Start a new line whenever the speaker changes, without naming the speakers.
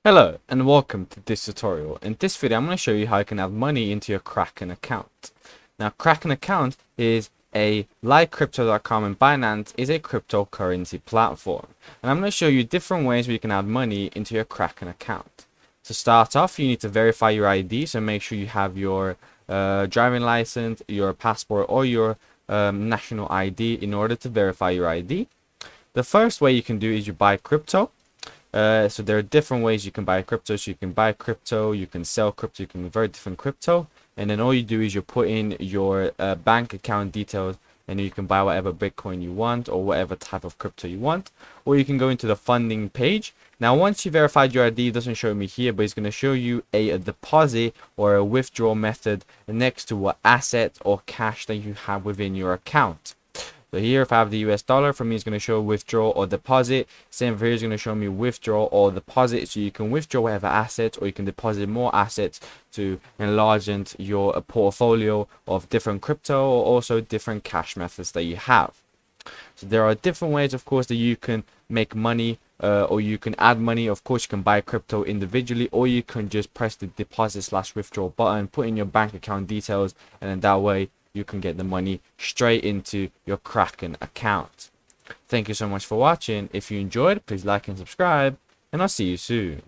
Hello and welcome to this tutorial. In this video I'm going to show you how you can add money into your Kraken account. Now Kraken account is like Crypto.com and Binance is a cryptocurrency platform. And I'm going to show you different ways where you can add money into your Kraken account. To start off, you need to verify your ID, so make sure you have your driving license, your passport or your national ID in order to verify your ID. The first way you can do is you buy crypto. So there are different ways you can buy crypto. So you can buy crypto, you can sell crypto, you can convert different crypto, and then all you do is you put in your bank account details, and you can buy whatever Bitcoin you want or whatever type of crypto you want. Or you can go into the funding page. Now once you verified your ID, it doesn't show me here, but it's going to show you a deposit or a withdrawal method next to what asset or cash that you have within your account. So here, if I have the US dollar, for me, it's going to show withdrawal or deposit. Same for here, it's going to show me withdrawal or deposit. So you can withdraw whatever assets, or you can deposit more assets to enlarge your portfolio of different crypto or also different cash methods that you have. So there are different ways, of course, that you can make money or you can add money. Of course, you can buy crypto individually, or you can just press the deposit/withdraw button, put in your bank account details, and then that way you can get the money straight into your Kraken account. Thank you so much for watching. If you enjoyed, please like and subscribe, and I'll see you soon.